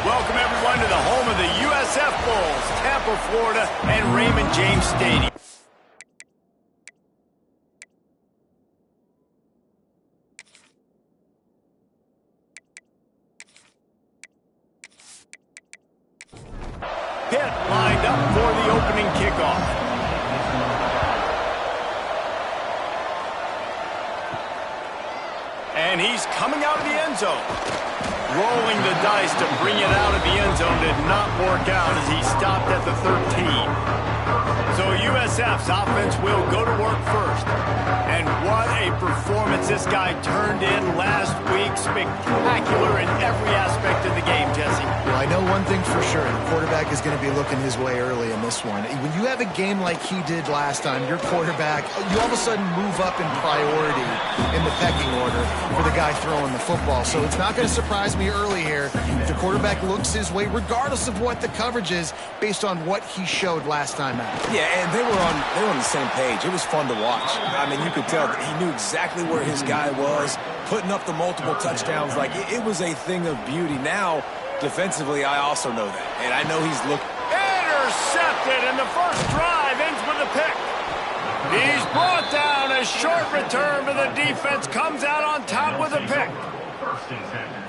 Welcome, everyone, to the home of the USF Bulls, Tampa, Florida, and Raymond James Stadium. Pitt lined up for the opening kickoff. And he's coming out of the end zone. Rolling the dice to bring it out of the end zone did not work out as he stopped at the 13. So USF's offense will go to work first. And what a performance this guy turned in last week. Spectacular in every aspect of the game, Jesse. Well, I know one thing for sure. The quarterback is going to be looking his way early in this one. When you have a game like he did last time, your quarterback, you all of a sudden move up in priority in the pecking order for the guy throwing the football. So it's not going to surprise me early here if the quarterback looks his way, regardless of what the coverage is, based on what he showed last time out. Yeah, and they were on the same page. It was fun to watch. I mean, you could tell that he knew exactly where his guy was, putting up the multiple touchdowns. Like, it was a thing of beauty. Now, defensively, I also know that. And I know he's looking. Intercepted, and the first drive ends with a pick. He's brought down. A short return, but the defense comes out on top with a pick.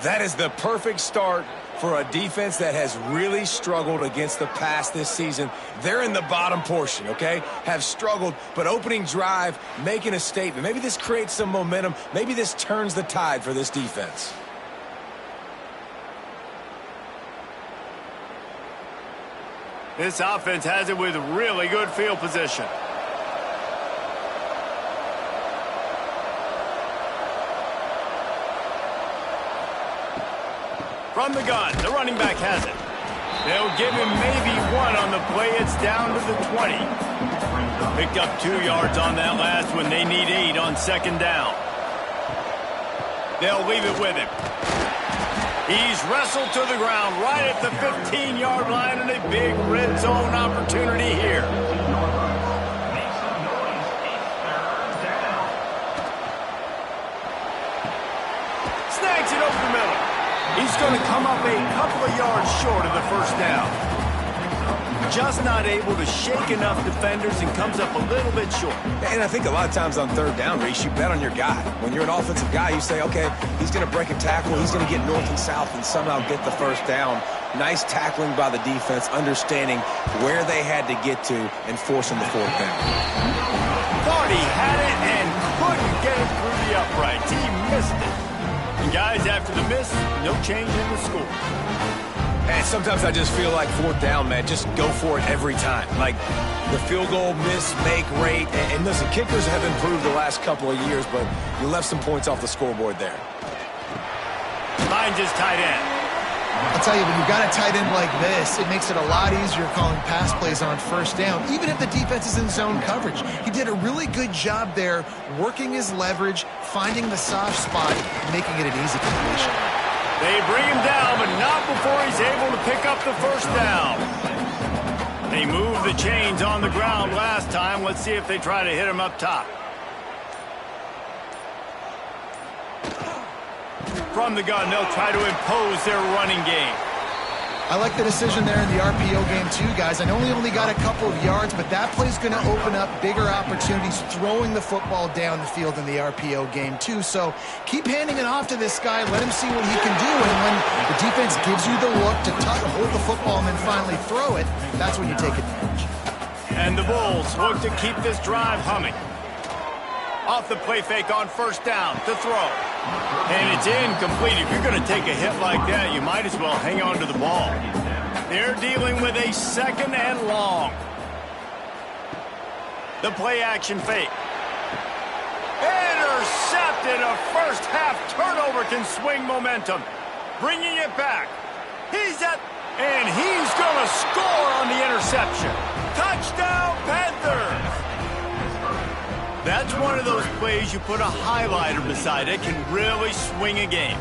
That is the perfect start for a defense that has really struggled against the pass this season. They're in the bottom portion, okay? Have struggled, but opening drive, making a statement. Maybe this creates some momentum. Maybe this turns the tide for this defense. This offense has it with really good field position. From the gun, the running back has it. They'll give him maybe one on the play. It's down to the 20. Picked up 2 yards on that last one. They need 8 on second down. They'll leave it with him. He's wrestled to the ground right at the 15-yard line, and a big red zone opportunity here. Snags it over the middle. He's going to come up a couple of yards short of the first down. Just not able to shake enough defenders and comes up a little bit short. And I think a lot of times on third down, Reese, you bet on your guy. When you're an offensive guy, you say, okay, he's going to break a tackle, he's going to get north and south and somehow get the first down. Nice tackling by the defense, understanding where they had to get to and forcing the fourth down. Thought he had it and couldn't get it through the uprights. He missed it. And guys, after the miss, no change in the score. And sometimes I just feel like fourth down, man, just go for it every time. Like the field goal miss, make rate. And listen, kickers have improved the last couple of years, but you left some points off the scoreboard there. Finds his tight end. I'll tell you, when you've got a tight end like this, it makes it a lot easier calling pass plays on first down, even if the defense is in zone coverage. He did a really good job there, working his leverage, finding the soft spot, making it an easy completion. They bring him down, but not before he's able to pick up the first down. They moved the chains on the ground last time. Let's see if they try to hit him up top. From the gun, they'll try to impose their running game. I like the decision there in the RPO game too, guys. I know he only got a couple of yards, but that play's going to open up bigger opportunities throwing the football down the field in the RPO game too. So keep handing it off to this guy. Let him see what he can do. And when the defense gives you the look to hold the football and then finally throw it, that's when you take advantage. And the Bulls look to keep this drive humming. Off the play fake on first down to throw. And it's incomplete. If you're going to take a hit like that, you might as well hang on to the ball. They're dealing with a second and long. The play action fake. Intercepted. A first half turnover can swing momentum. Bringing it back. And he's going to score on the interception. Touchdown, Panthers. That's one of those plays you put a highlighter beside. It can really swing a game.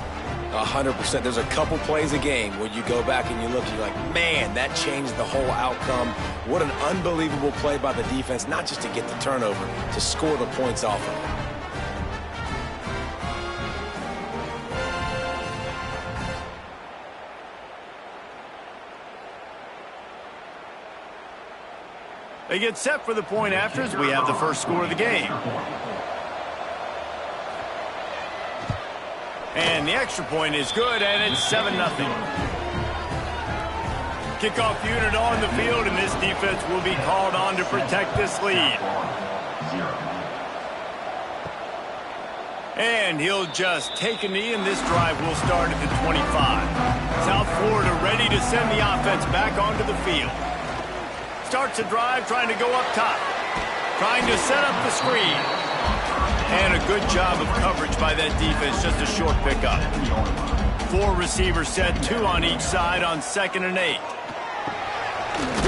100%. There's a couple plays a game where you go back and you look and you're like, man, that changed the whole outcome. What an unbelievable play by the defense, not just to get the turnover, to score the points off of it. They get set for the point after as we have the first score of the game. And the extra point is good, and it's 7-0. Kickoff unit on the field, and this defense will be called on to protect this lead. And he'll just take a knee, and this drive will start at the 25. South Florida ready to send the offense back onto the field. Starts a drive trying to go up top. Trying to set up the screen. And a good job of coverage by that defense, just a short pickup. 4 receivers set, 2 on each side on 2nd and 8.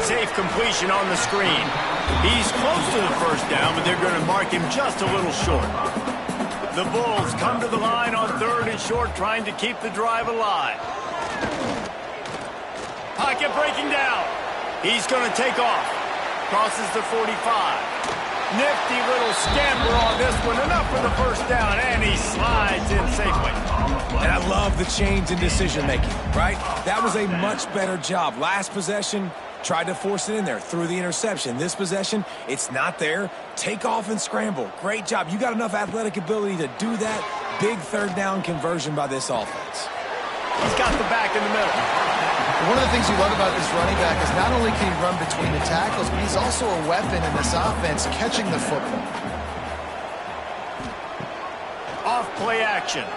Safe completion on the screen. He's close to the first down, but they're going to mark him just a little short. The Bulls come to the line on 3rd and short, trying to keep the drive alive. Pocket breaking down. He's going to take off. Crosses the 45. Nifty little scamper on this one. Enough for the first down, and he slides in safely. And I love the change in decision-making, right? That was a much better job. Last possession, tried to force it in there, threw the interception. This possession, it's not there. Take off and scramble. Great job. You got enough athletic ability to do that. Big 3rd down conversion by this offense. He's got the back in the middle. One of the things you love about this running back is not only can he run between the tackles, but he's also a weapon in this offense, catching the football. Off play action.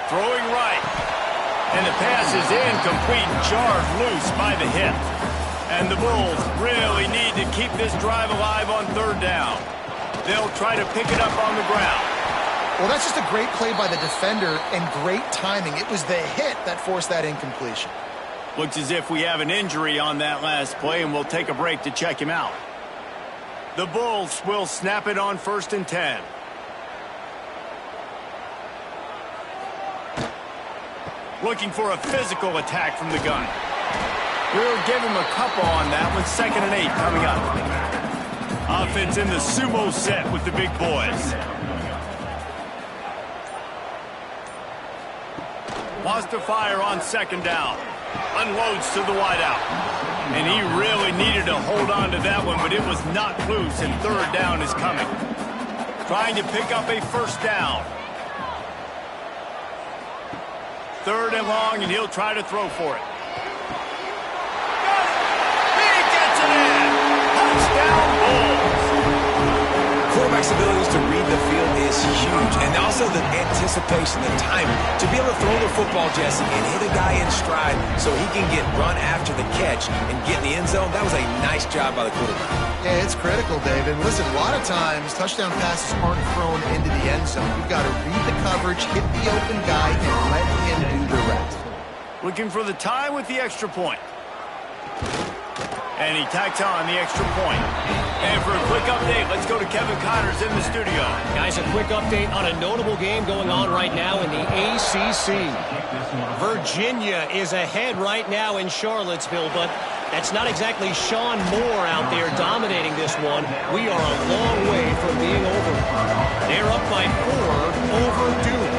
Throwing right. And the pass is incomplete, jarred loose by the hip. And the Bulls really need to keep this drive alive on 3rd down. They'll try to pick it up on the ground. Well, that's just a great play by the defender and great timing. It was the hit that forced that incompletion. Looks as if we have an injury on that last play, and we'll take a break to check him out. The Bulls will snap it on 1st and 10. Looking for a physical attack from the gun. We'll give him a couple on that with 2nd and 8 coming up. Offense in the sumo set with the big boys. Wants to fire on 2nd down. Unloads to the wideout. And he really needed to hold on to that one, but it was not loose, and 3rd down is coming. Trying to pick up a 1st down. 3rd and long, and he'll try to throw for it. He gets it in! Touchdown, Bulls! Quarterback's abilities to read the field is huge, and also the anticipation, the timing. To be able to throw the football, Jesse, and hit a guy in stride so he can get run after the catch and get in the end zone, that was a nice job by the quarterback. Yeah, it's critical, Dave. And listen, a lot of times, touchdown passes aren't thrown into the end zone. You've got to read the coverage, hit the open guy, and let him do the rest. Looking for the tie with the extra point. And he tacks on the extra point. And for a quick update, let's go to Kevin Connors in the studio. Guys, a quick update on a notable game going on right now in the ACC. Virginia is ahead right now in Charlottesville, but that's not exactly Sean Moore out there dominating this one. We are a long way from being over. They're up by 4 over Duke.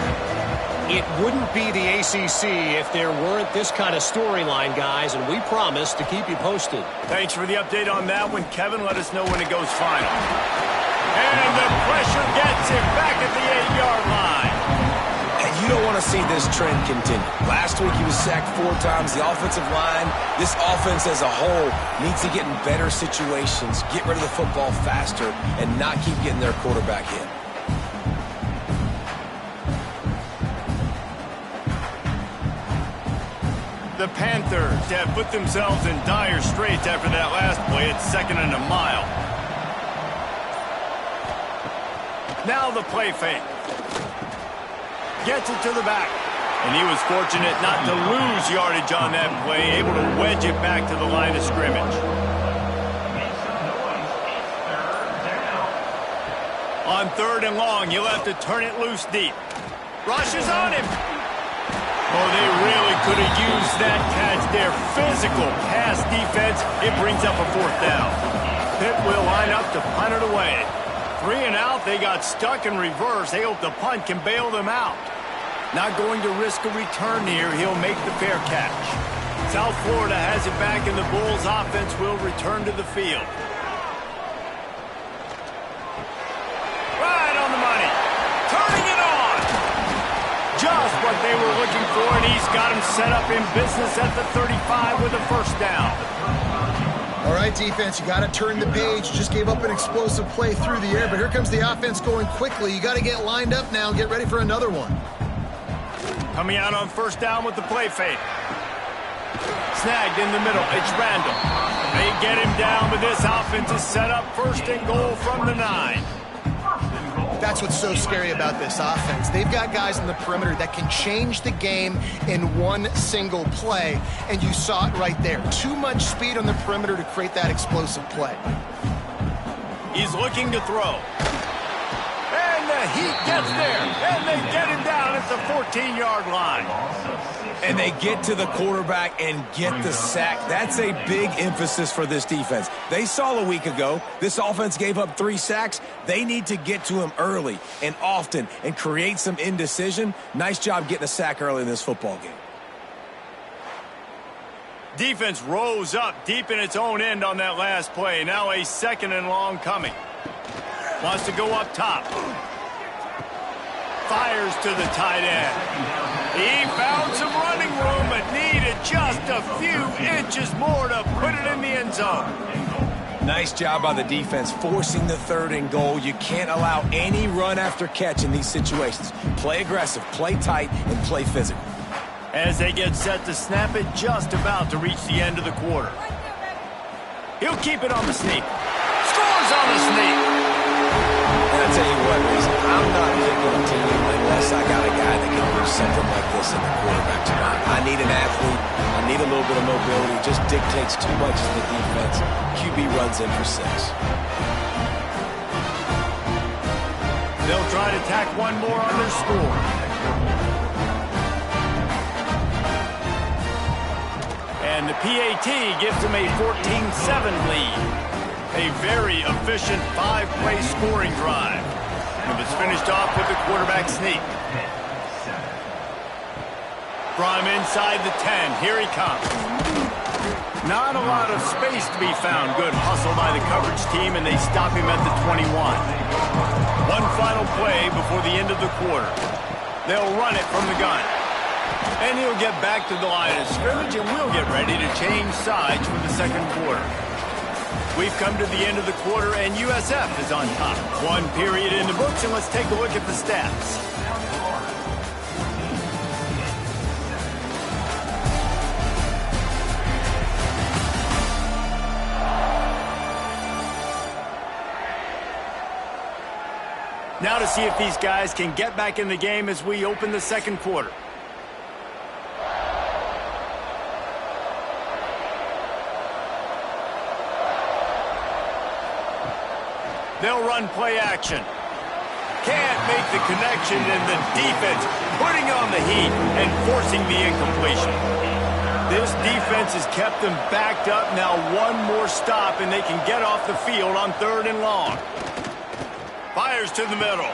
It wouldn't be the ACC if there weren't this kind of storyline, guys, and we promise to keep you posted. Thanks for the update on that one, Kevin. Let us know when it goes final. And the pressure gets him back at the 8-yard line. And you don't want to see this trend continue. Last week he was sacked 4 times. The offensive line, this offense as a whole, needs to get in better situations, get rid of the football faster, and not keep getting their quarterback hit. The Panthers have put themselves in dire straits after that last play. It's 2nd and a mile. Now the play fake. Gets it to the back. And he was fortunate not to lose yardage on that play, able to wedge it back to the line of scrimmage. On 3rd and long, you'll have to turn it loose deep. Rushes on him. Oh, they really could have used that catch there. Physical pass defense. It brings up a 4th down. Pitt will line up to punt it away. 3 and out. They got stuck in reverse. They hope the punt can bail them out. Not going to risk a return here. He'll make the fair catch. South Florida has it back, and the Bulls offense will return to the field. Right on the money. Turning it on. Just what they were looking for, and he's got him set up in business at the 35 with a first down. All right, defense, you got to turn the page. Just gave up an explosive play through the air, but here comes the offense going quickly. You got to get lined up now and get ready for another one. Coming out on first down with the play fake. Snagged in the middle. It's Randall. They get him down, but this offense is set up first and goal from the 9. That's what's so scary about this offense. They've got guys in the perimeter that can change the game in one single play, and you saw it right there. Too much speed on the perimeter to create that explosive play. He's looking to throw. And the Heat gets there, and they get him down at the 14-yard line. And they get to the quarterback and get the sack. That's a big emphasis for this defense. They saw a week ago, this offense gave up 3 sacks. They need to get to him early and often and create some indecision. Nice job getting a sack early in this football game. Defense rose up deep in its own end on that last play. Now a second and long coming. Wants to go up top. Fires to the tight end. He found some running room, but needed just a few inches more to put it in the end zone. Nice job by the defense forcing the 3rd and goal. You can't allow any run after catch in these situations. Play aggressive, play tight, and play physical. As they get set to snap it, just about to reach the end of the quarter. He'll keep it on the sneak. Scores on the sneak. And I tell you what, Reason, I'm not picking a team unless I got a guy that can do something like this in the quarterback spot. I need an athlete. I need a little bit of mobility. It just dictates too much to the defense. QB runs in for 6. They'll try to tack one more on their score. And the PAT gives them a 14-7 lead. A very efficient 5-play scoring drive. And it's finished off with the quarterback sneak. From inside the 10, here he comes. Not a lot of space to be found. Good hustle by the coverage team, and they stop him at the 21. One final play before the end of the quarter. They'll run it from the gun. And he'll get back to the line of scrimmage, and we'll get ready to change sides for the second quarter. We've come to the end of the quarter, and USF is on top. 1 period in the books, and let's take a look at the stats. Now to see if these guys can get back in the game as we open the second quarter. They'll run play action. Can't make the connection, and the defense putting on the heat and forcing the incompletion. This defense has kept them backed up. Now one more stop, and they can get off the field on 3rd and long. Fires to the middle.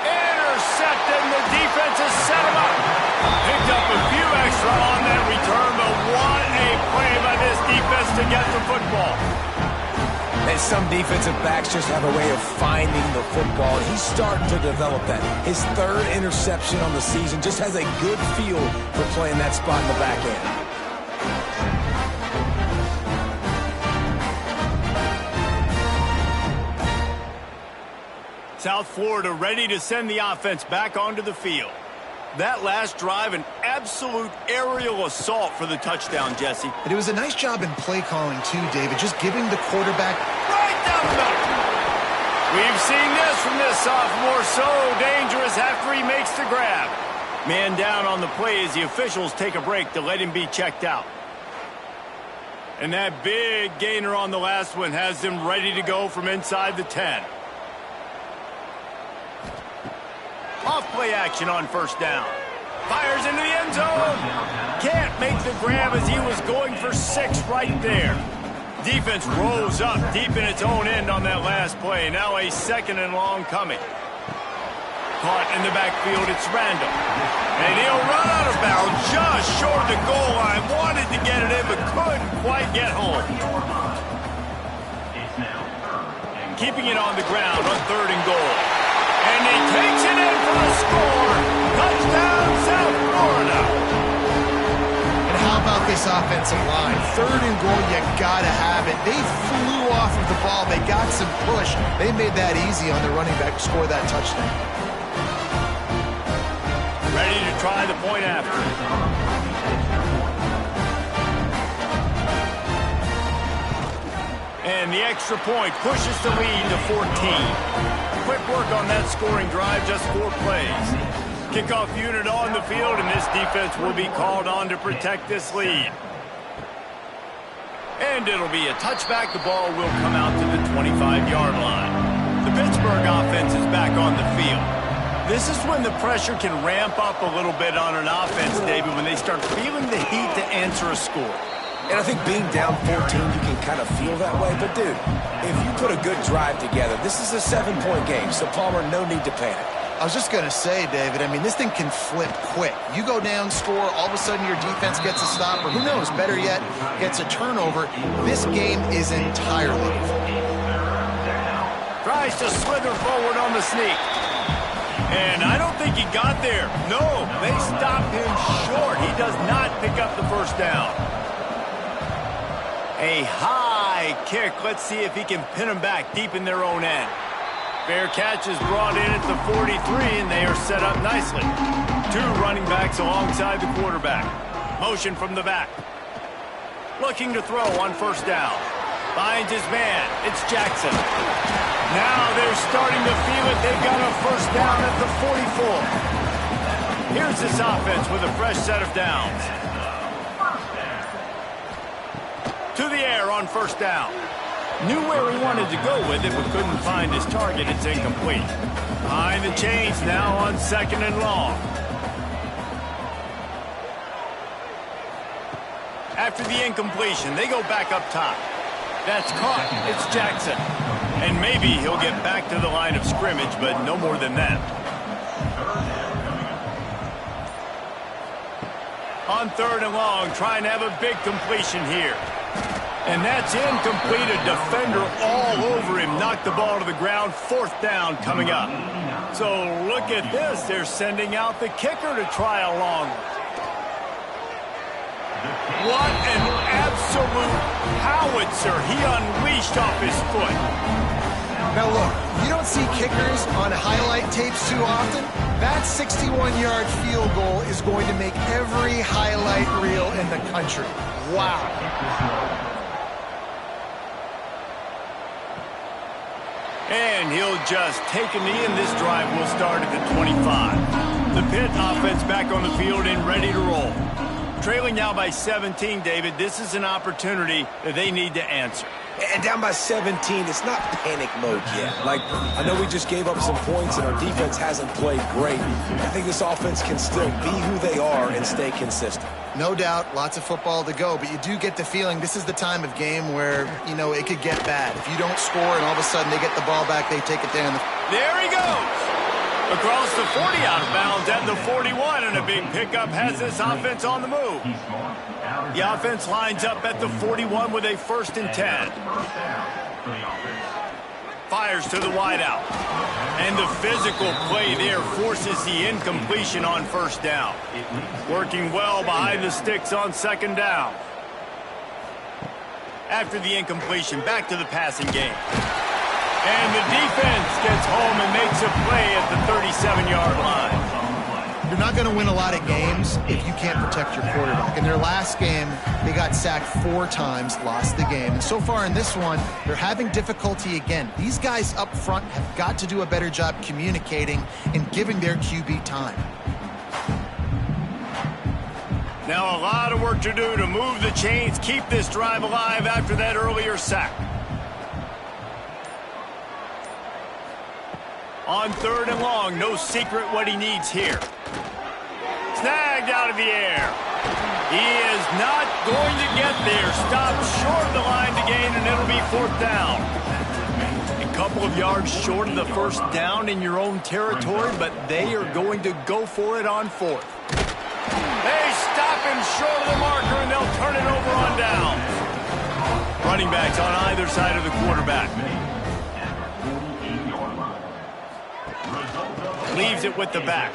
Intercepted, and the defense has set him up. Picked up a few extra on that return, but what a play by this defense to get the football. And some defensive backs just have a way of finding the football, and he's starting to develop that. His 3rd interception on the season, just has a good feel for playing that spot in the back end. South Florida ready to send the offense back onto the field. That last drive, an absolute aerial assault for the touchdown, Jesse. And it was a nice job in play calling, too, David, just giving the quarterback right down the middle. We've seen this from this sophomore, so dangerous after he makes the grab. Man down on the play as the officials take a break to let him be checked out. And that big gainer on the last one has them ready to go from inside the 10. Off play action on first down. Fires into the end zone. Can't make the grab as he was going for 6 right there. Defense rose up deep in its own end on that last play. Now a 2nd and long coming. caught in the backfield. It's Randall. And he'll run out of bounds just short of the goal line. Wanted to get it in, but couldn't quite get home. Keeping it on the ground on 3rd and goal. And he takes it in for a score. Touchdown, South Florida. And how about this offensive line? 3rd and goal, you gotta have it. They flew off of the ball. They got some push. They made that easy on the running back to score that touchdown. Ready to try the point after. And the extra point pushes the lead to 14. Quick work on that scoring drive, just 4 plays. Kickoff unit on the field, and this defense will be called on to protect this lead. And it'll be a touchback. The ball will come out to the 25-yard line. The Pittsburgh offense is back on the field. This is when the pressure can ramp up a little bit on an offense, David, when they start feeling the heat to answer a score. And I think being down 14, you can kind of feel that way. But, dude, if you put a good drive together, this is a 7-point game. So, Palmer, no need to panic. I was just going to say, David, I mean, this thing can flip quick. You go down, score, all of a sudden your defense gets a stop, or who knows, better yet, gets a turnover. This game is entirely different. Tries to slither forward on the sneak. And I don't think he got there. No, they stopped him short. He does not pick up the first down. A high kick. Let's see if he can pin them back deep in their own end. Fair catch is brought in at the 43, and they are set up nicely. 2 running backs alongside the quarterback. Motion from the back. Looking to throw on 1st down. Finds his man. It's Jackson. Now they're starting to feel it. They've got a 1st down at the 44. Here's this offense with a fresh set of downs. To the air on 1st down. Knew where he wanted to go with it, but couldn't find his target. It's incomplete. Behind the chains now on 2nd and long. After the incompletion, they go back up top. That's caught. It's Jackson. And maybe he'll get back to the line of scrimmage, but no more than that. On 3rd and long, trying to have a big completion here. And that's incomplete. A defender all over him. Knocked the ball to the ground. 4th down coming up. So look at this. They're sending out the kicker to try a long one. What an absolute howitzer he unleashed off his foot. Now look, you don't see kickers on highlight tapes too often. That 61-yard field goal is going to make every highlight reel in the country. Wow. And he'll just take a knee, and this drive will start at the 25. The Pitt offense back on the field and ready to roll. Trailing now by 17, David. This is an opportunity that they need to answer. And down by 17, it's not panic mode yet. Like, I know we just gave up some points and our defense hasn't played great. I think this offense can still be who they are and stay consistent. No doubt, lots of football to go, but you do get the feeling this is the time of game where, you know, it could get bad. If you don't score and all of a sudden they get the ball back, they take it down. There he goes! Across the 40, out of bounds at the 41, and a big pickup has this offense on the move. The offense lines up at the 41 with a 1st and 10. Fires to the wideout. And the physical play there forces the incompletion on 1st down. Working well behind the sticks on 2nd down. After the incompletion, back to the passing game. And the defense gets home and makes a play at the 37-yard line. You're not going to win a lot of games if you can't protect your quarterback. In their last game, they got sacked 4 times, lost the game. And so far in this one, they're having difficulty again. These guys up front have got to do a better job communicating and giving their QB time. Now a lot of work to do to move the chains, keep this drive alive after that earlier sack. On 3rd and long, no secret what he needs here. Snagged out of the air. He is not going to get there. Stopped short of the line to gain, and it'll be 4th down. And couple of yards short of the first down in your own territory, but they are going to go for it on fourth. They stop him short of the marker, and they'll turn it over on down. Running backs on either side of the quarterback. Leaves it with the back.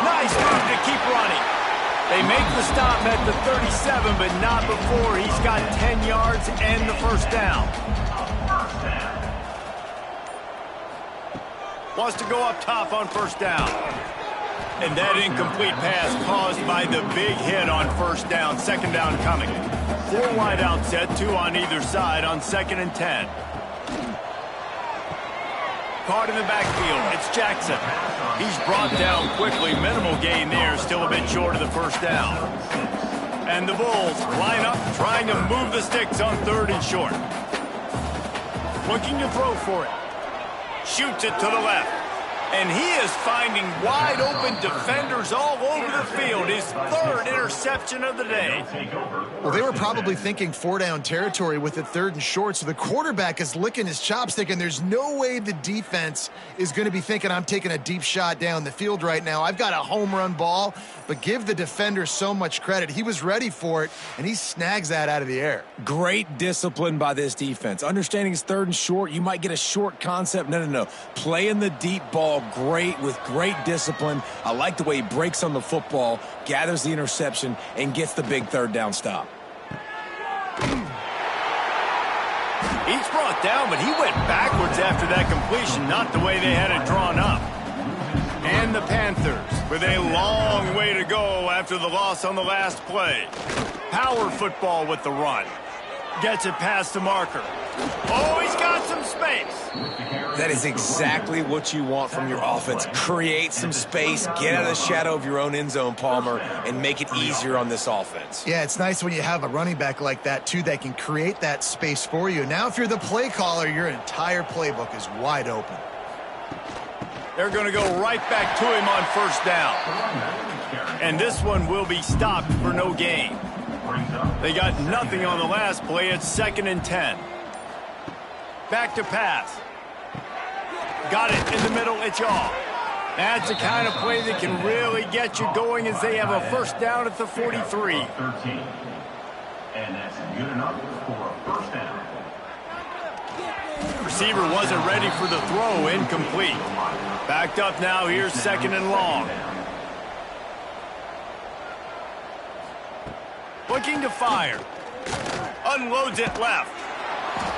Nice move to keep running. They make the stop at the 37, but not before he's got 10 yards and the first down. Wants to go up top on first down. And that incomplete pass caused by the big hit on first down. Second down coming. 4 wide out set, 2 on either side on 2nd and 10. Caught in the backfield. It's Jackson. He's brought down quickly. Minimal gain there. Still a bit short of the first down. And the Bulls line up, trying to move the sticks on 3rd and short. Looking to throw for it. Shoots it to the left. And he is finding wide open defenders all over the field. His 3rd interception of the day. Well, they were probably thinking 4-down territory with it 3rd and short, so the quarterback is licking his chops thinking there's no way the defense is going to be thinking I'm taking a deep shot down the field right now. I've got a home run ball, but give the defender so much credit. He was ready for it, and he snags that out of the air. Great discipline by this defense. Understanding it's 3rd and short, you might get a short concept. No. Playing the deep ball great with great discipline. I like the way he breaks on the football, gathers the interception, and gets the big 3rd down stop. He's brought down, but he went backwards after that completion, not the way they had it drawn up. And the Panthers with a long way to go after the loss on the last play. Power football with the run. Gets it past the marker. Oh, he's got some space. That is exactly what you want from your offense. Create some space, get out of the shadow of your own end zone, Palmer, and make it easier on this offense. Yeah, it's nice when you have a running back like that, too, that can create that space for you. Now, if you're the play caller, your entire playbook is wide open. They're going to go right back to him on first down. And this one will be stopped for no gain. They got nothing on the last play. It's 2nd and 10. Back to pass. Got it in the middle. It's off. That's the kind of play that can really get you going as they have a first down at the 43. And that's good enough for a first down. Receiver wasn't ready for the throw. Incomplete. Backed up now. Here's 2nd and long. Looking to fire. Unloads it left.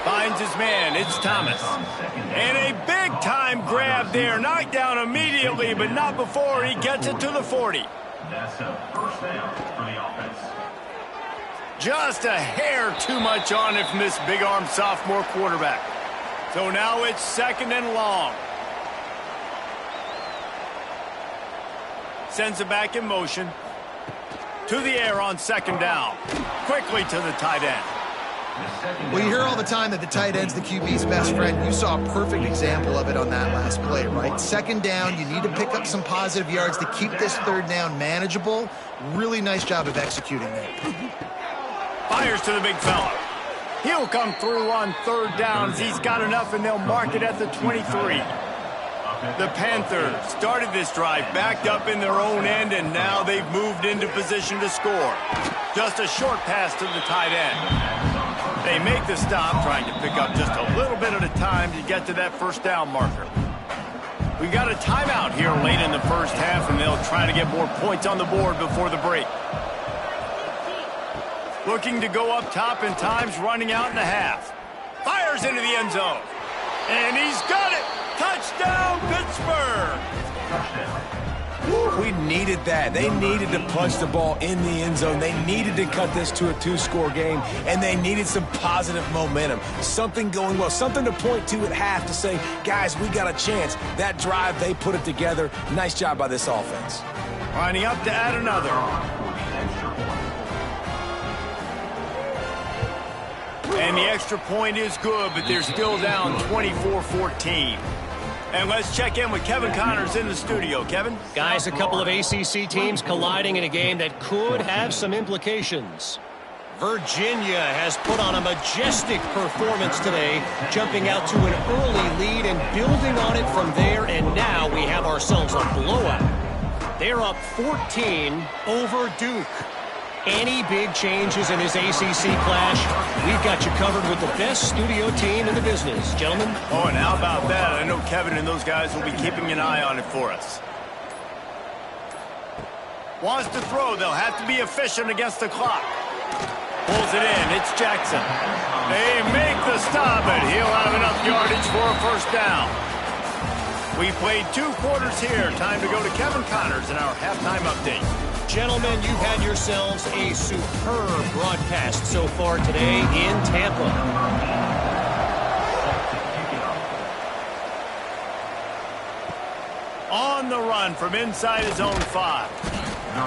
Finds his man. It's Thomas. And a big-time grab there. Knocked down immediately, but not before he gets it to the 40. That's a first down for the offense. Just a hair too much on it from this big-arm sophomore quarterback. So now it's 2nd and long. Sends it back in motion. To the air on 2nd down. Quickly to the tight end. Well, you hear all the time that the tight end's the QB's best friend. You saw a perfect example of it on that last play, right? 2nd down, you need to pick up some positive yards to keep this 3rd down manageable. Really nice job of executing that. Fires to the big fella. He'll come through on 3rd downs. He's got enough, and they'll mark it at the 23. The Panthers started this drive backed up in their own end, and now they've moved into position to score. Just a short pass to the tight end. They make the stop, trying to pick up just a little bit at a time to get to that first down marker. We've got a timeout here late in the first half, and they'll try to get more points on the board before the break. Looking to go up top, and time's running out in the half. Fires into the end zone. And he's got it. Touchdown, Pittsburgh. We needed that. They needed to punch the ball in the end zone. They needed to cut this to a 2-score game, and they needed some positive momentum. Something going well, something to point to at half to say, guys, we got a chance. That drive, they put it together. Nice job by this offense. Lining up to add another. And the extra point is good, but they're still down 24-14. And let's check in with Kevin Connors in the studio. Kevin? Guys, a couple of ACC teams colliding in a game that could have some implications. Virginia has put on a majestic performance today, jumping out to an early lead and building on it from there, and now we have ourselves a blowout. They're up 14 over Duke. Any big changes in this ACC clash, we've got you covered with the best studio team in the business. Gentlemen? Oh, and how about that? I know Kevin and those guys will be keeping an eye on it for us. Wants to throw. They'll have to be efficient against the clock. Pulls it in. It's Jackson. They make the stop, and he'll have enough yardage for a first down. We played 2 quarters here. Time to go to Kevin Connors in our halftime update. Gentlemen, you've had yourselves a superb broadcast so far today in Tampa. On the run from inside his own 5.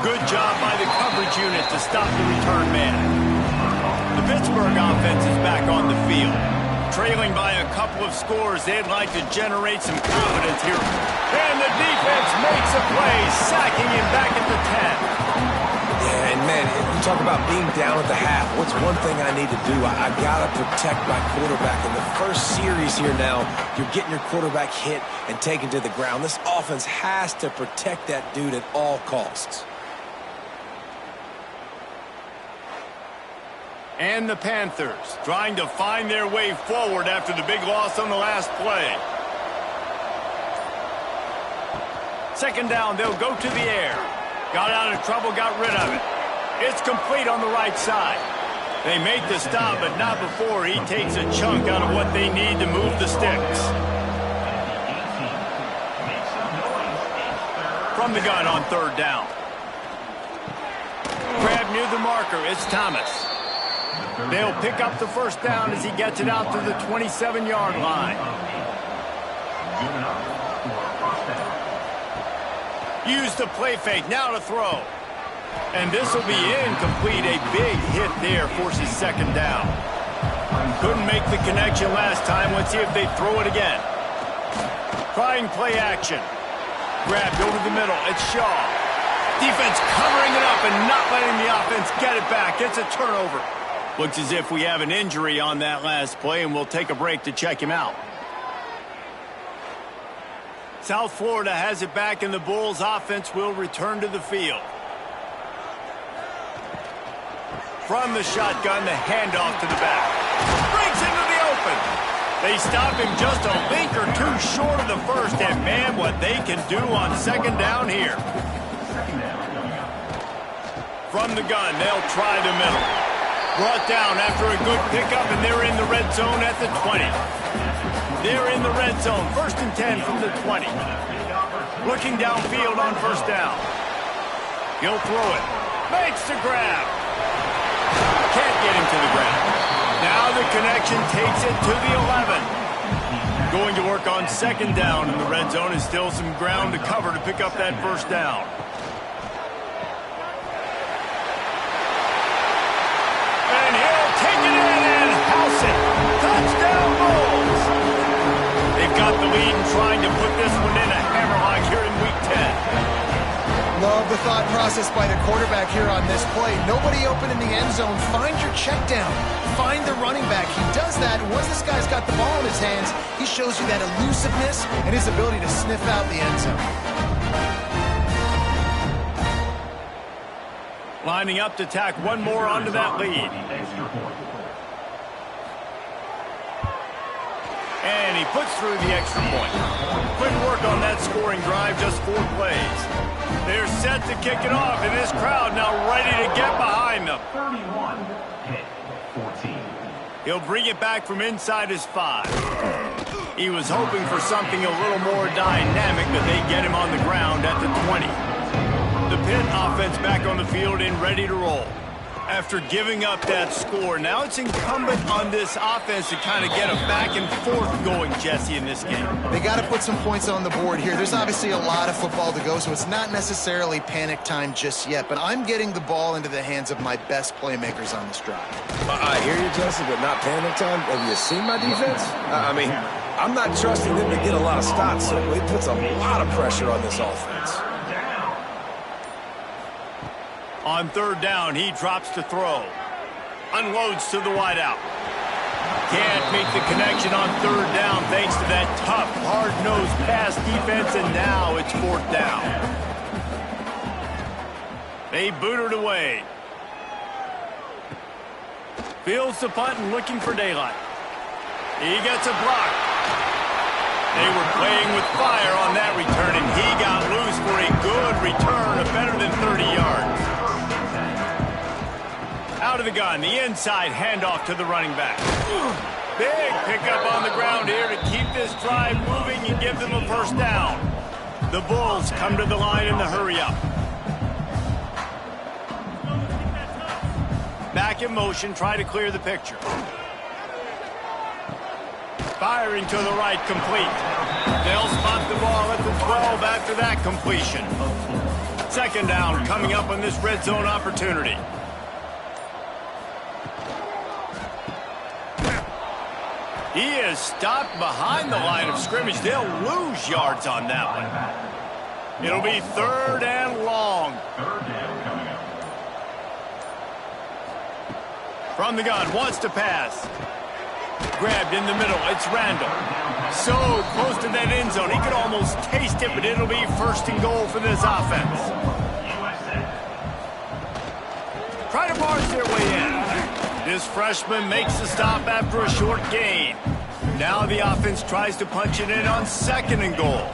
Good job by the coverage unit to stop the return man. The Pittsburgh offense is back on the field. Trailing by a couple of scores, they'd like to generate some confidence here. And the defense makes a play, sacking him back at the 10. Yeah, and man, you talk about being down at the half. What's one thing I need to do? I got to protect my quarterback. In the first series here now, you're getting your quarterback hit and taken to the ground. This offense has to protect that dude at all costs. And the Panthers trying to find their way forward after the big loss on the last play. Second down, they'll go to the air. Got out of trouble, got rid of it. It's complete on the right side. They make the stop, but not before he takes a chunk out of what they need to move the sticks. From the gun on third down. Grab near the marker, it's Thomas. They'll pick up the first down as he gets it out to the 27-yard line. Use the play fake, now to throw. And this will be incomplete. A big hit there forces second down. Couldn't make the connection last time. Let's see if they throw it again. Trying play action. Grabbed over the middle. It's Shaw. Defense covering it up and not letting the offense get it back. It's a turnover. Looks as if we have an injury on that last play, and we'll take a break to check him out. South Florida has it back, and the Bulls offense will return to the field. From the shotgun, the handoff to the back. Breaks into the open. They stop him just a link or two short of the first, and man, what they can do on second down here. From the gun, they'll try the middle. Brought down after a good pickup, and they're in the red zone at the 20. They're in the red zone, 1st and 10 from the 20. Looking downfield on first down. He'll throw it. Makes the grab. Can't get him to the ground. Now the connection takes it to the 11. Going to work on second down in the red zone, and still some ground to cover to pick up that first down. And he'll take it in and house it. Touchdown Bulls. They've got the lead and trying to put this one in a hammerlock here in week 10. Love the thought process by the quarterback here on this play. Nobody open in the end zone. Find your check down. Find the running back. He does that. Once this guy's got the ball in his hands, he shows you that elusiveness and his ability to sniff out the end zone. Lining up to tack one more onto that lead. And he puts through the extra point. Quick work on that scoring drive, just 4 plays. They're set to kick it off, and this crowd now ready to get behind them. 31-14. He'll bring it back from inside his 5. He was hoping for something a little more dynamic, but they get him on the ground at the 20. The Pitt offense back on the field and ready to roll. After giving up that score, now it's incumbent on this offense to kind of get a back and forth going, Jesse, in this game. They got to put some points on the board here. There's obviously a lot of football to go, so it's not necessarily panic time just yet, but I'm getting the ball into the hands of my best playmakers on this drive. I hear you, Jesse, but not panic time. Have you seen my defense? I mean, I'm not trusting them to get a lot of stops, so it puts a lot of pressure on this offense. On third down, he drops to throw. Unloads to the wideout. Can't make the connection on third down thanks to that tough, hard-nosed pass defense, and now it's fourth down. They boot it away. Fields the punt and looking for daylight. He gets a block. They were playing with fire on that return, and he got loose for a good return of better than 30 yards. Out of the gun, the inside handoff to the running back. Big pickup on the ground here to keep this drive moving and give them a first down. The Bulls come to the line in the hurry-up. Back in motion, try to clear the picture. Firing to the right, complete. They'll spot the ball at the 12 after that completion. Second down coming up on this red zone opportunity. He is stopped behind the line of scrimmage. They'll lose yards on that one. It'll be third and long. Third down coming up. From the gun, wants to pass. Grabbed in the middle, it's Randall. So close to that end zone, he could almost taste it, but it'll be first and goal for this offense. Try to barge their way in. This freshman makes the stop after a short gain. Now the offense tries to punch it in on second and goal.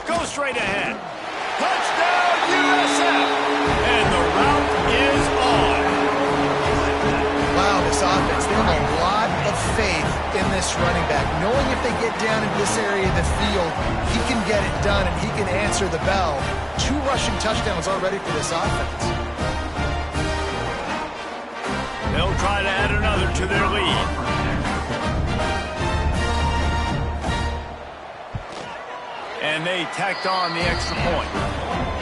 Go straight ahead. Touchdown, USF! And the route is on. Wow, this offense, they have a lot of faith in this running back. Knowing if they get down into this area of the field, he can get it done and he can answer the bell. 2 rushing touchdowns already for this offense. They'll try to add another to their lead. And they tacked on the extra point.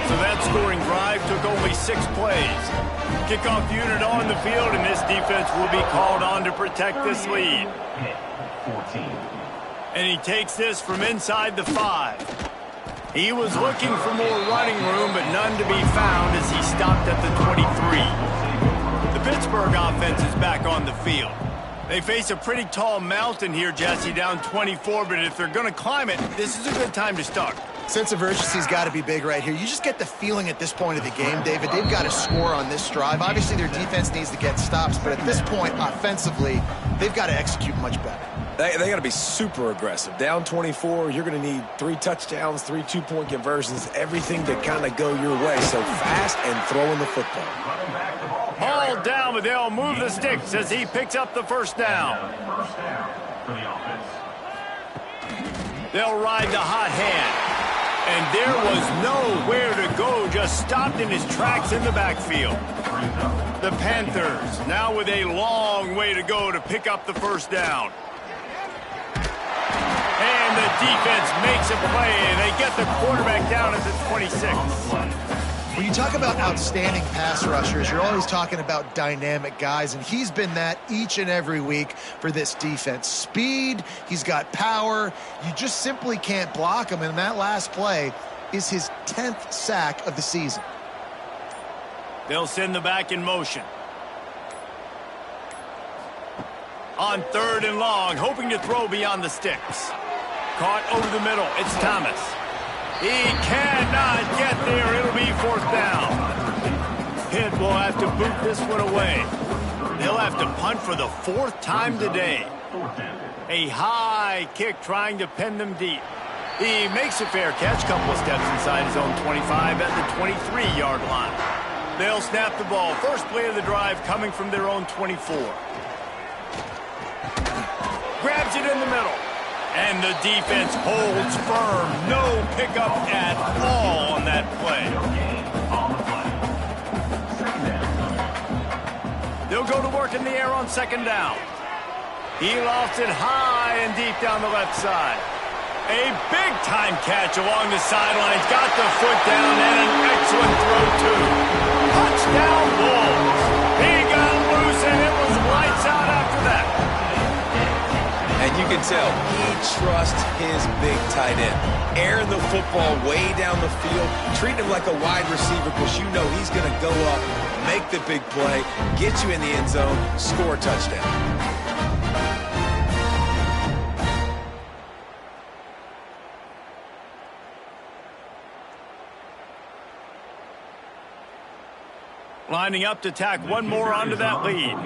So that scoring drive took only 6 plays. Kickoff unit on the field, and this defense will be called on to protect this lead. 14. And he takes this from inside the 5. He was looking for more running room, but none to be found as he stopped at the 23. The Pittsburgh offense is back on the field. They face a pretty tall mountain here, Jesse, down 24, but if they're going to climb it, this is a good time to start. Sense of urgency's got to be big right here. You just get the feeling at this point of the game, David, they've got to score on this drive. Obviously, their defense needs to get stops, but at this point, offensively, they've got to execute much better. They got to be super aggressive. Down 24, you're going to need 3 touchdowns, 3 two-point conversions, everything to kind of go your way. So fast and throwing the football. Hauled down, but they'll move the sticks as he picks up the first down. First down for the offense. They'll ride the hot hand. And there was nowhere to go, just stopped in his tracks in the backfield. The Panthers now with a long way to go to pick up the first down. And the defense makes a play, and they get the quarterback down at the 26. When you talk about outstanding pass rushers, you're always talking about dynamic guys, and he's been that each and every week for this defense. Speed, he's got power. You just simply can't block him, and that last play is his 10th sack of the season. They'll send the back in motion. On third and long, hoping to throw beyond the sticks. Caught over the middle, it's Thomas. He cannot get there. It'll be fourth down. Pitt will have to boot this one away. They'll have to punt for the 4th time today. A high kick trying to pin them deep. He makes a fair catch, couple of steps inside his own 25 at the 23-yard line. They'll snap the ball. First play of the drive coming from their own 24. Grabs it in the middle. And the defense holds firm. No pickup at all on that play. They'll go to work in the air on second down. He lofts it high and deep down the left side. A big-time catch along the sidelines. Got the foot down and an excellent throw, too. Touchdown, Bulls. He got loose and it was lights out after that. And you you can tell he trusts his big tight end. Airing the football way down the field, treating him like a wide receiver because you know he's going to go up, make the big play, get you in the end zone, score a touchdown. Lining up to tack one more onto that lead.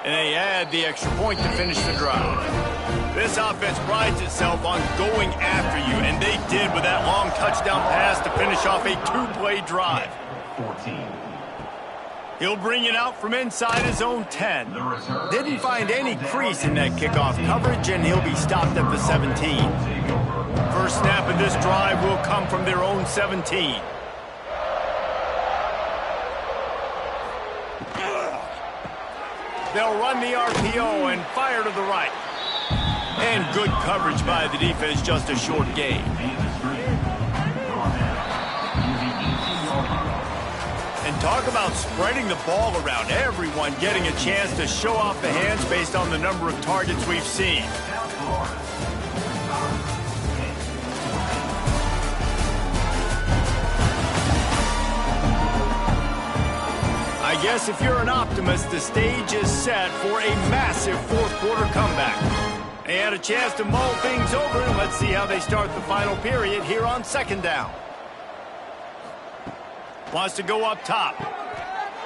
And they add the extra point to finish the drive. This offense prides itself on going after you, and they did with that long touchdown pass to finish off a two-play drive. 14. He'll bring it out from inside his own 10. Didn't find any crease in that kickoff coverage, and he'll be stopped at the 17. First snap of this drive will come from their own 17. They'll run the RPO and fire to the right. And good coverage by the defense, just a short gain. And talk about spreading the ball around. Everyone getting a chance to show off the hands based on the number of targets we've seen. I guess if you're an optimist, the stage is set for a massive fourth-quarter comeback. They had a chance to mull things over, and let's see how they start the final period here on second down. Wants to go up top.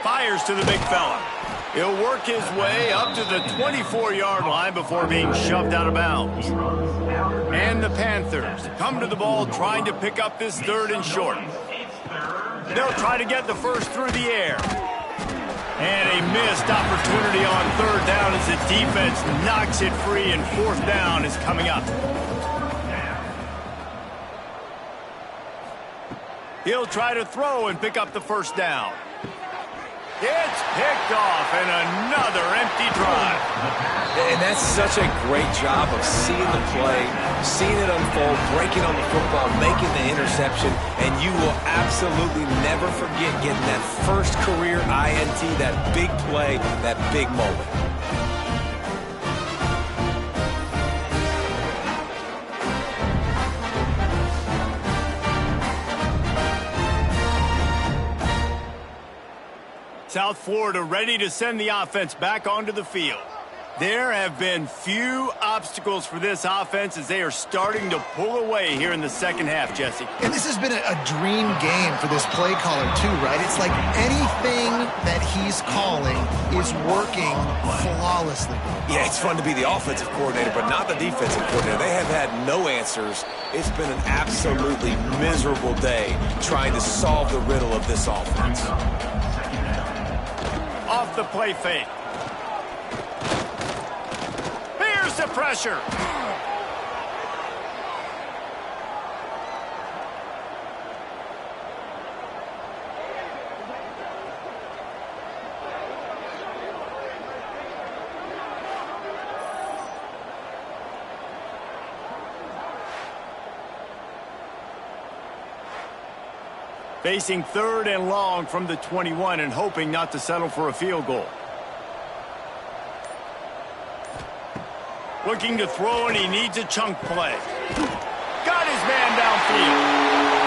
Fires to the big fella. He'll work his way up to the 24-yard line before being shoved out of bounds. And the Panthers come to the ball trying to pick up this third and short. They'll try to get the first through the air. And a missed opportunity on third down as the defense knocks it free, and fourth down is coming up. He'll try to throw and pick up the first down. It's picked off, and another empty drive. And that's such a great job of seeing the play, seeing it unfold, breaking on the football, making the interception, and you will absolutely never forget getting that first career INT, that big play, that big moment. South Florida ready to send the offense back onto the field. There have been few obstacles for this offense as they are starting to pull away here in the second half, Jesse. And this has been a dream game for this play caller too, right? It's like anything that he's calling is working flawlessly. Yeah, it's fun to be the offensive coordinator, but not the defensive coordinator. They have had no answers. It's been an absolutely miserable day trying to solve the riddle of this offense. Off the play fake. Here's the pressure. Facing third and long from the 21 and hoping not to settle for a field goal. Looking to throw, and he needs a chunk play. Got his man downfield.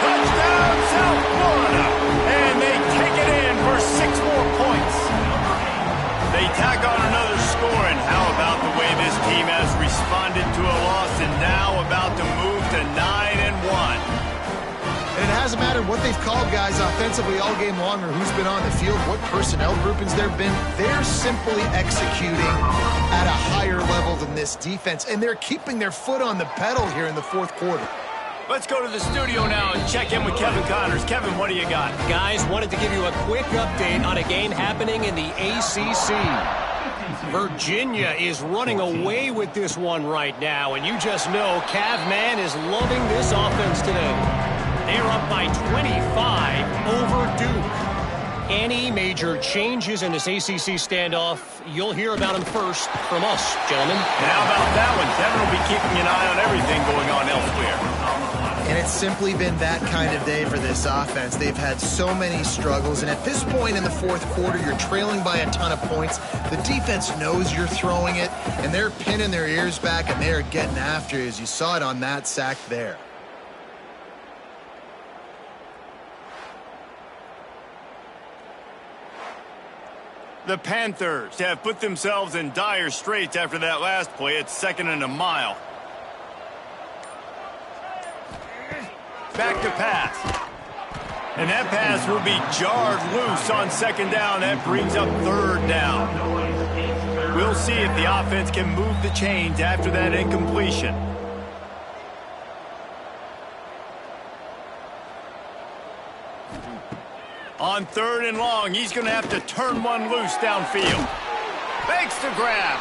Touchdown, South Florida. And they take it in for 6 more points. They tack on another score, and how about the way this team has responded to a loss and now about to move to 9-1. And it hasn't mattered what they've called guys offensively all game long or who's been on the field, what personnel groupings there have been. They're simply executing at a higher level than this defense, and they're keeping their foot on the pedal here in the fourth quarter. Let's go to the studio now and check in with Kevin Connors. Kevin, what do you got? Guys, wanted to give you a quick update on a game happening in the ACC. Virginia is running away with this one right now, and you just know Cav Man is loving this offense today. They're up by 25 over Duke. Any major changes in this ACC standoff, you'll hear about them first from us, gentlemen. And how about that one? Kevin will be keeping an eye on everything going on elsewhere. And it's simply been that kind of day for this offense. They've had so many struggles, and at this point in the fourth quarter, you're trailing by a ton of points. The defense knows you're throwing it, and they're pinning their ears back, and they're getting after you, as you saw it on that sack there. The Panthers have put themselves in dire straits after that last play. It's 2nd and a mile. Back to pass. And that pass will be jarred loose on 2nd down. That brings up 3rd down. We'll see if the offense can move the chains after that incompletion. On 3rd and long, he's going to have to turn one loose downfield. Fakes the grab.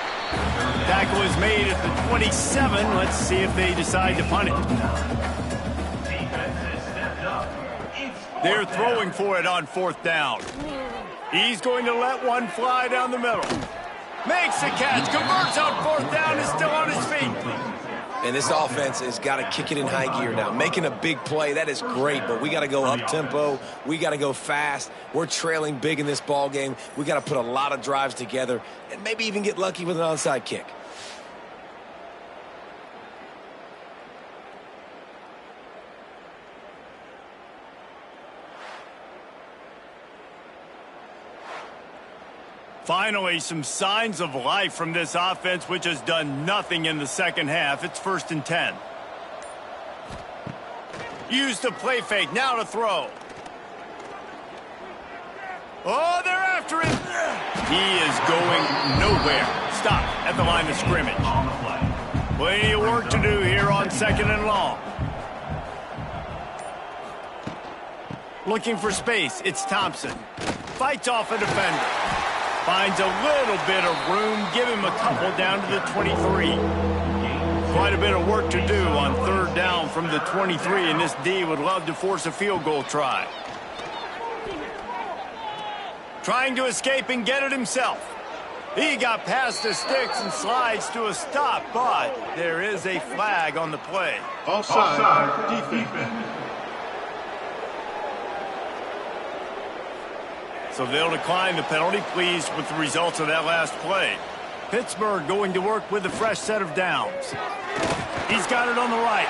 Tackle is made at the 27. Let's see if they decide to punt it. They're throwing for it on 4th down. He's going to let one fly down the middle. Makes the catch, converts on 4th down, is still on his feet. And this offense has got to kick it in high gear now. Making a big play, that is great, but we got to go up-tempo. We got to go fast. We're trailing big in this ball game. We got to put a lot of drives together and maybe even get lucky with an onside kick. Finally, some signs of life from this offense, which has done nothing in the second half. It's 1st and 10. Use the play fake, now to throw. Oh, they're after him. He is going nowhere. Stop at the line of scrimmage. Plenty of work to do here on 2nd and long. Looking for space, it's Thompson. Fights off a defender. Finds a little bit of room. Give him a couple down to the 23. Quite a bit of work to do on 3rd down from the 23, and this D would love to force a field goal try. Trying to escape and get it himself. He got past the sticks and slides to a stop, but there is a flag on the play. Offside, defense. So they'll decline the penalty, pleased with the results of that last play. Pittsburgh going to work with a fresh set of downs. He's got it on the right.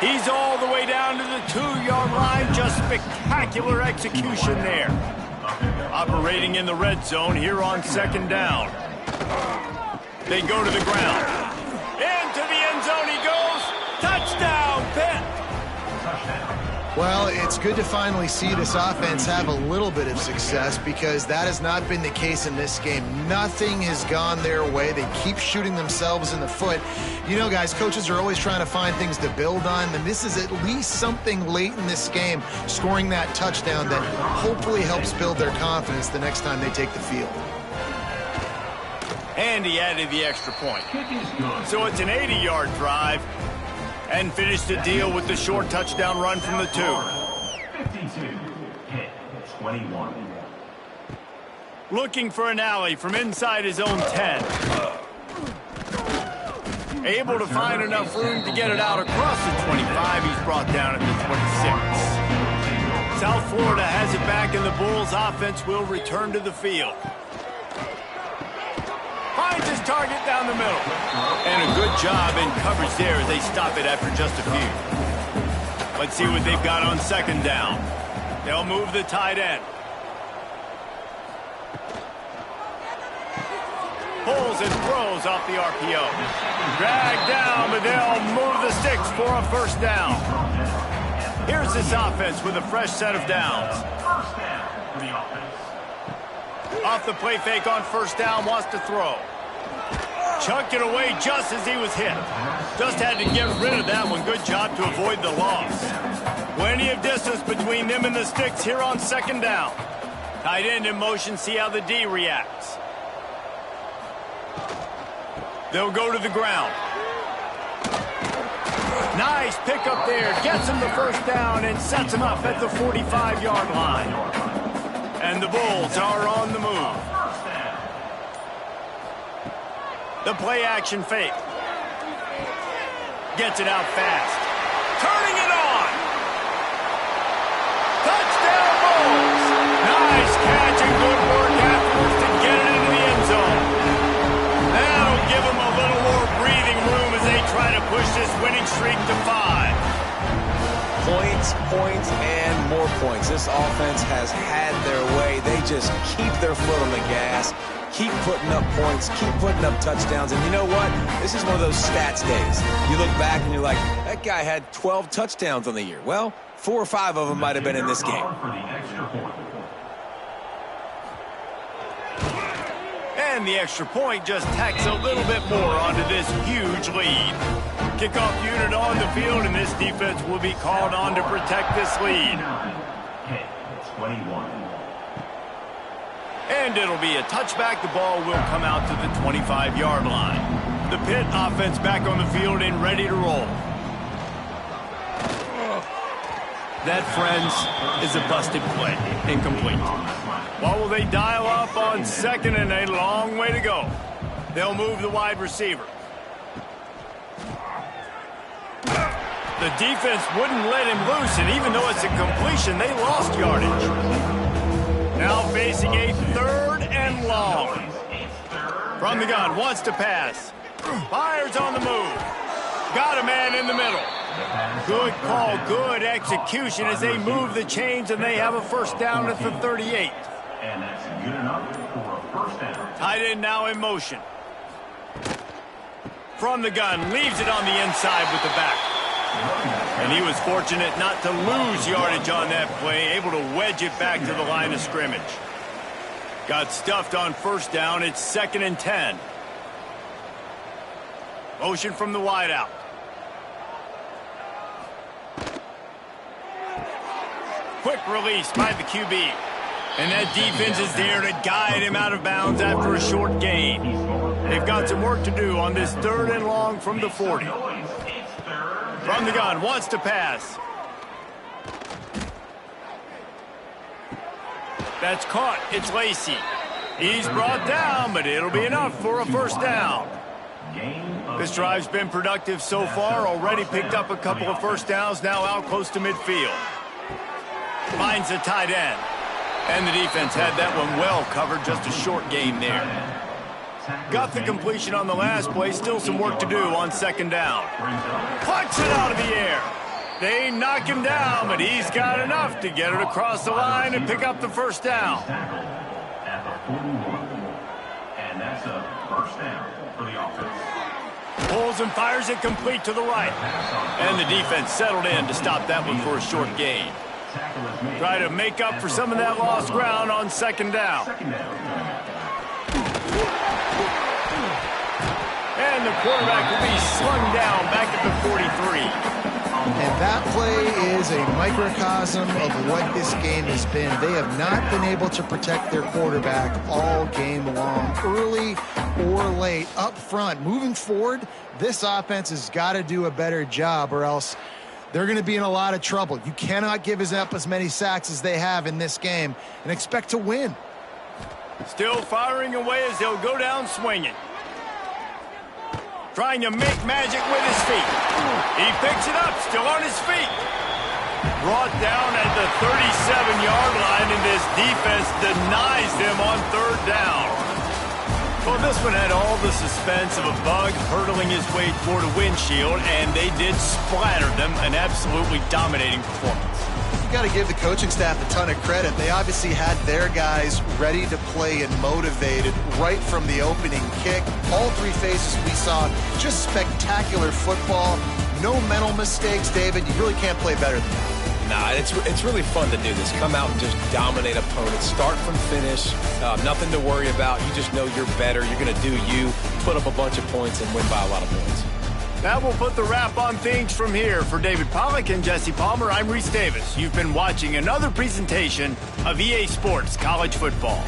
He's all the way down to the 2-yard line. Just spectacular execution there. Operating in the red zone here on 2nd down. They go to the ground. Into the end zone he goes. Touchdown, Pitt. Well, it's good to finally see this offense have a little bit of success, because that has not been the case in this game. Nothing has gone their way. They keep shooting themselves in the foot. You know, guys, coaches are always trying to find things to build on, and this is at least something late in this game, scoring that touchdown that hopefully helps build their confidence the next time they take the field. And he added the extra point. So it's an 80-yard drive. And finished the deal with the short touchdown run from the 2. 52, hit 21. Looking for an alley from inside his own 10. Able to find enough room to get it out across the 25. He's brought down at the 26. South Florida has it back, and the Bulls offense will return to the field. Finds his target down the middle. And a good job in coverage there as they stop it after just a few. Let's see what they've got on 2nd down. They'll move the tight end. Pulls and throws off the RPO. Dragged down, but they'll move the sticks for a 1st down. Here's this offense with a fresh set of downs. 1st down for the offense. Off the play fake on 1st down, wants to throw. Chucked it away just as he was hit. Just had to get rid of that one. Good job to avoid the loss. Plenty of distance between them and the sticks here on 2nd down. Tight end in motion, see how the D reacts. They'll go to the ground. Nice pickup there. Gets him the 1st down and sets him up at the 45-yard line. And the Bulls are on the move. The play action fake. Gets it out fast. turning it on. Touchdown Bulls. Nice catch and good work afterwards to get it into the end zone. That'll give them a little more breathing room as they try to push this winning streak to 5. Points, and more points. This offense has had their way. They just keep their foot on the gas, keep putting up points, keep putting up touchdowns. And you know what? This is one of those stats days. You look back and you're like, that guy had 12 touchdowns on the year. Well, 4 or 5 of them might have been in this game. And the extra point just tacks a little bit more onto this huge lead. Kickoff unit on the field, and this defense will be called on to protect this lead. 21. And it'll be a touchback. The ball will come out to the 25-yard line. The Pitt offense back on the field and ready to roll. That, friends, is a busted play. Incomplete. What will they dial up on second, and a long way to go? They'll move the wide receiver. The defense wouldn't let him loose, and even though it's a completion, they lost yardage. Now facing a 3rd and long. From the gun, wants to pass. Fires on the move. Got a man in the middle. Good call, good execution as they move the chains, and they have a first down at the 38. And that's good enough for a first down. Tight end now in motion. From the gun, leaves it on the inside with the back. And he was fortunate not to lose yardage on that play, able to wedge it back to the line of scrimmage. Got stuffed on first down. It's 2nd and 10. Motion from the wideout. Quick release by the QB. And that defense is there to guide him out of bounds after a short gain. They've got some work to do on this 3rd and long from the 40. From the gun, wants to pass. That's caught. It's Lacey. He's brought down, but it'll be enough for a first down. This drive's been productive so far. Already picked up a couple of first downs, now out close to midfield. Finds the tight end. And the defense had that one well covered, just a short gain there. Got the completion on the last play, still some work to do on 2nd down. Clutch it out of the air. They knock him down, but he's got enough to get it across the line and pick up the first down. At the 41. And that's a first down for the offense. Pulls and fires it complete to the right. And the defense settled in to stop that one for a short gain. Try to make up for some of that lost ground on 2nd down. And the quarterback will be slung down back at the 43. And that play is a microcosm of what this game has been. They have not been able to protect their quarterback all game long, early or late, up front. Moving forward, this offense has got to do a better job, or else they're going to be in a lot of trouble. You cannot give up as many sacks as they have in this game and expect to win. Still firing away as they'll go down swinging. Trying to make magic with his feet. He picks it up, still on his feet. Brought down at the 37-yard line, and this defense denies them on 3rd down. Well, this one had all the suspense of a bug hurtling his way toward a windshield, and they did splatter them. An absolutely dominating performance. You got to give the coaching staff a ton of credit. They obviously had their guys ready to play and motivated right from the opening kick. All 3 phases we saw, just spectacular football. No mental mistakes, David. You really can't play better than that. Nah, it's really fun to do this. Come out and just dominate opponents. Start from finish. Nothing to worry about. You just know you're better. You're going to do you, put up a bunch of points, and win by a lot of points. That will put the wrap on things from here. For David Pollack and Jesse Palmer, I'm Reese Davis. You've been watching another presentation of EA Sports College Football.